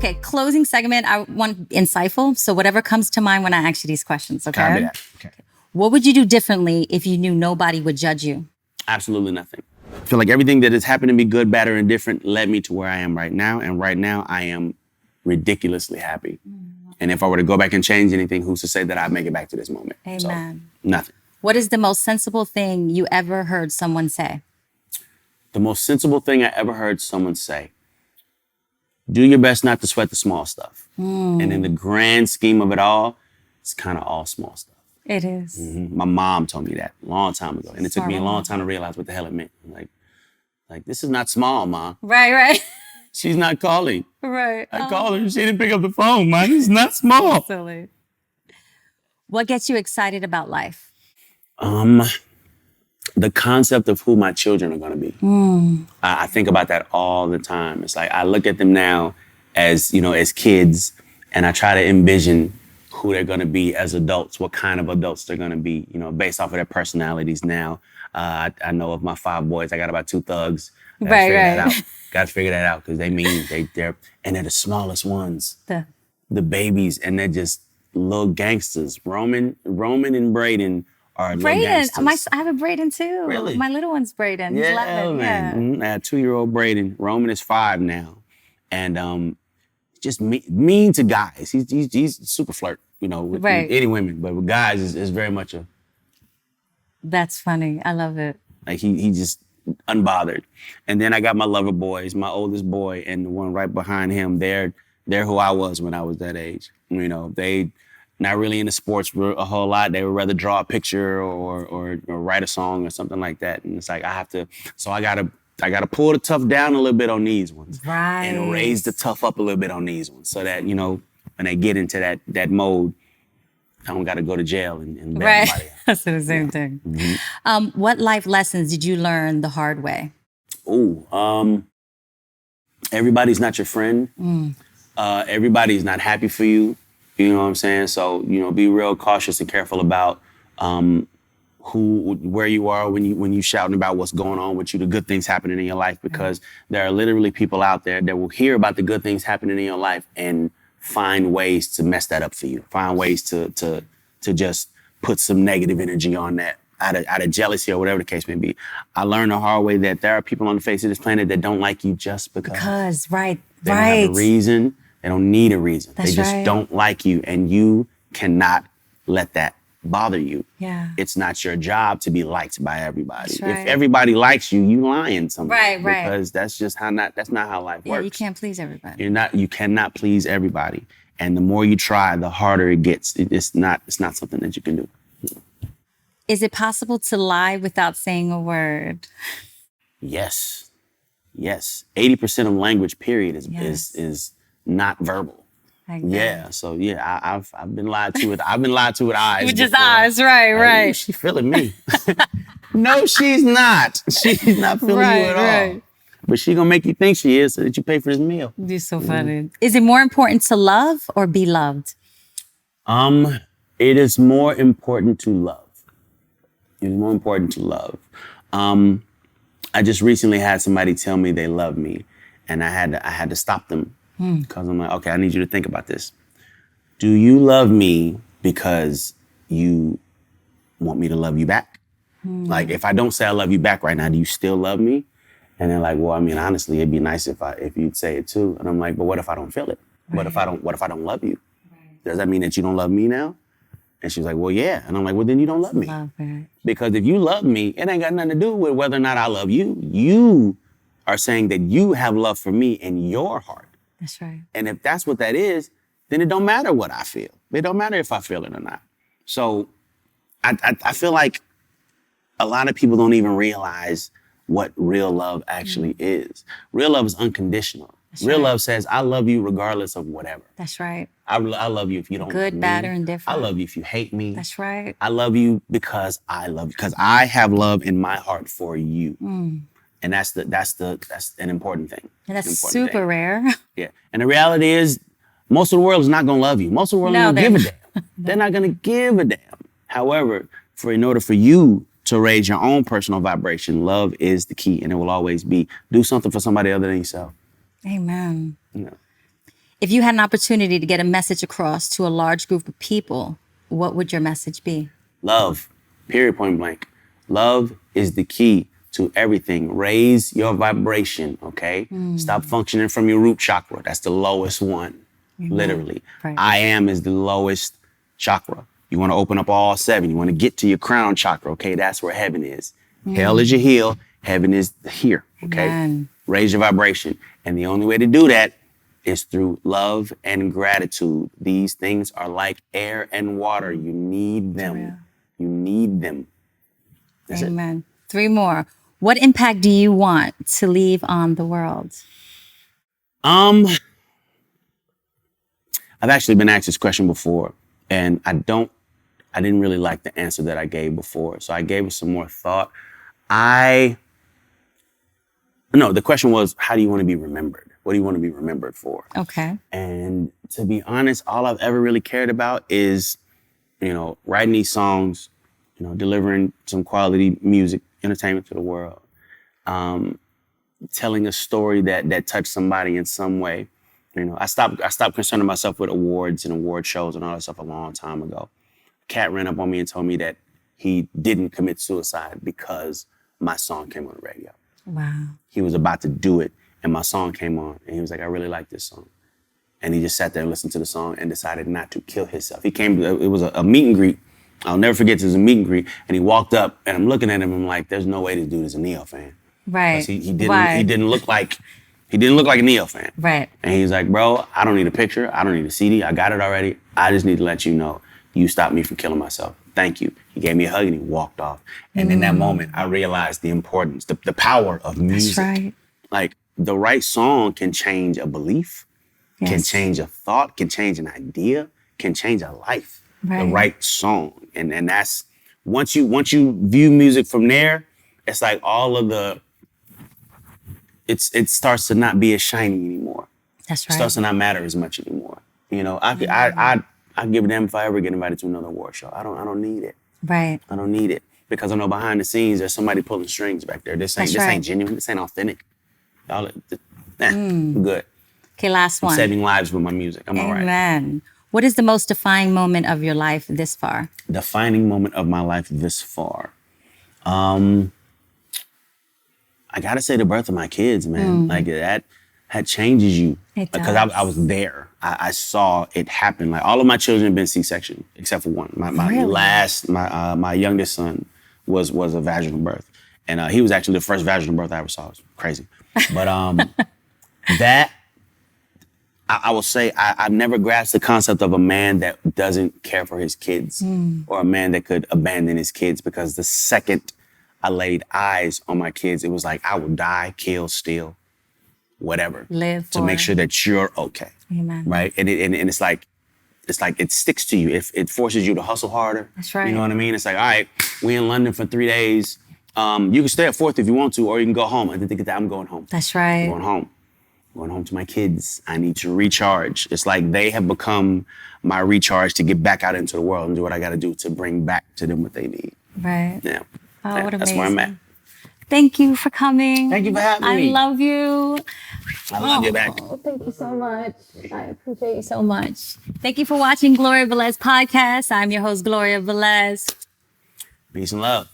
Okay, closing segment. I want insightful. So whatever comes to mind when I ask you these questions, okay? Copy that. Okay. What would you do differently if you knew nobody would judge you? Absolutely nothing. I feel like everything that has happened to me, good, bad, or indifferent, led me to where I am right now. And right now, I am ridiculously happy. And if I were to go back and change anything, who's to say that I'd make it back to this moment? Amen. So, nothing. What is the most sensible thing you ever heard someone say? The most sensible thing I ever heard someone say: do your best not to sweat the small stuff. And in the grand scheme of it all, it's kind of all small stuff. It is. My mom told me that a long time ago. And it took me a long Mom. time to realize what the hell it meant. Like this is not small, Ma. Right. She's not calling. Right. I called her and she didn't pick up the phone, man. It's not small. Silly. What gets you excited about life? The concept of who my children are going to be. I think about that all the time. It's like I look at them now as, as kids, and I try to envision who they're going to be as adults, what kind of adults they're going to be, based off of their personalities now. I know of my 5 boys, I got about 2 thugs. Right. Got to figure that out because they're the smallest ones, the babies, and they're just little gangsters. Roman and Braden are little gangsters. I have a Braden too. Really? My little one's Braden. He's 11. Man. I have 2-year-old Braden. Roman is 5 now, and just mean to guys. He's super flirt, with any women, but with guys is very much a. That's funny. I love it. Like he just unbothered. And then I got my lover boys, my oldest boy, and the one right behind him. They're who I was when I was that age. They not really into sports a whole lot. They would rather draw a picture or write a song or something like that. And it's like I gotta pull the tough down a little bit on these ones. Right. And raise the tough up a little bit on these ones. So that, when they get into that mode, I don't gotta go to jail and right. Nobody. That's the same thing. Mm-hmm. What life lessons did you learn the hard way? Everybody's not your friend. Everybody's not happy for you. You know what I'm saying? So, be real cautious and careful about where you are when you shouting about what's going on with you, the good things happening in your life, because there are literally people out there that will hear about the good things happening in your life and find ways to mess that up for you. Find ways to just put some negative energy on that out of jealousy or whatever the case may be. I learned the hard way that there are people on the face of this planet that don't like you just because. Right. They don't have a reason. They don't need a reason. That's they just don't like you, and you cannot let that bother you. Yeah. It's not your job to be liked by everybody. That's right. If everybody likes you, you lying somewhere. Right. Because that's just that's not how life works. You can't please everybody. You cannot please everybody. And the more you try, the harder it gets. It's not something that you can do. Is it possible to lie without saying a word? Yes. 80% of language, period, is not verbal. Yeah. So I've been lied to with eyes. With just eyes, right. She feeling me. No, she's not. She's not feeling you at all. But she gonna make you think she is so that you pay for this meal. You're so funny. Is it more important to love or be loved? It is more important to love. It is more important to love. I just recently had somebody tell me they love me, and I had to stop them because I'm like, okay, I need you to think about this. Do you love me because you want me to love you back? Like, if I don't say I love you back right now, do you still love me? And they're like, well, I mean, honestly, it'd be nice if you'd say it too. And I'm like, but what if I don't feel it? Right. What if I don't love you? Right. Does that mean that you don't love me now? And she's like, well, yeah. And I'm like, well, then you don't love me. Love it. Because if you love me, it ain't got nothing to do with whether or not I love you. You are saying that you have love for me in your heart. That's right. And if that's what that is, then it don't matter what I feel. It don't matter if I feel it or not. So I feel like a lot of people don't even realize what real love actually is. Real love is unconditional. Real love says, I love you regardless of whatever. That's right. I love you if you don't love me. Good, bad, or indifferent. I love you if you hate me. That's right. I love you because I love you, because I have love in my heart for you. And that's an important thing. And that's super rare. Yeah. And the reality is, most of the world is not going to love you. Most of the world is not going to give a damn. They're not going to give a damn. However, in order for you to raise your own personal vibration, love is the key, and it will always be. Do something for somebody other than yourself. Amen. Yeah. If you had an opportunity to get a message across to a large group of people, what would your message be? Love, period, point blank. Love is the key to everything. Raise your vibration, okay? Stop functioning from your root chakra. That's the lowest one, literally. Right. I am is the lowest chakra. You want to open up all 7. You want to get to your crown chakra, okay? That's where heaven is. Hell is your heel. Heaven is here, okay? Amen. Raise your vibration. And the only way to do that is through love and gratitude. These things are like air and water. You need them. You need them. That's Amen. 3 more. What impact do you want to leave on the world? I've actually been asked this question before, and I didn't really like the answer that I gave before. So I gave it some more thought. No, the question was, how do you want to be remembered? What do you want to be remembered for? Okay. And to be honest, all I've ever really cared about is, writing these songs, delivering some quality music, entertainment to the world, telling a story that touched somebody in some way. I stopped concerning myself with awards and award shows and all that stuff a long time ago. Cat ran up on me and told me that he didn't commit suicide because my song came on the radio. Wow. He was about to do it, and my song came on, and he was like, I really like this song. And he just sat there and listened to the song and decided not to kill himself. He came, it was a meet and greet. I'll never forget, it was a meet and greet, and he walked up, and I'm looking at him, and I'm like, there's no way this dude is a Neo fan. Right. He didn't look like a Neo fan. Right. And he's like, bro, I don't need a picture. I don't need a CD. I got it already. I just need to let you know you stopped me from killing myself. Thank you. He gave me a hug and he walked off. And in that moment, I realized the importance, the power of music. That's right. Like, the right song can change a belief, can change a thought, can change an idea, can change a life. Right. The right song. And that's, once you view music from there, it's like all of the, it starts to not be as shiny anymore. That's right. It starts to not matter as much anymore. I give a damn if I ever get invited to another award show. I don't need it. Right. I don't need it. Because I know behind the scenes there's somebody pulling strings back there. This ain't genuine. This ain't authentic. I'm good. Okay, last one. I'm saving lives with my music. I'm all right. Amen. What is the most defining moment of your life this far? Defining moment of my life this far. I gotta say the birth of my kids, man. Like that changes you. It does. Because I was there. I saw it happen. Like, all of my children have been C-section, except for one. My youngest son was a vaginal birth. And he was actually the first vaginal birth I ever saw. It was crazy. But I will say I've never grasped the concept of a man that doesn't care for his kids or a man that could abandon his kids, because the second I laid eyes on my kids, it was like I would die, kill, steal, whatever, Live to make sure that you're okay. Amen. Right? And it's like it sticks to you. It forces you to hustle harder. That's right. You know what I mean? It's like, all right, we in London for 3 days. You can stay at 4th if you want to, or you can go home. And then think that I'm going home. That's right. I'm going home. I'm going home to my kids. I need to recharge. It's like they have become my recharge to get back out into the world and do what I got to do to bring back to them what they need. Right. Yeah. Oh, Yeah, what amazing. that's where I'm at. Thank you for coming. Thank you for having me. I love you. I love you back. Oh, thank you so much. I appreciate you so much. Thank you for watching Gloria Velez Podcast. I'm your host, Gloria Velez. Peace and love.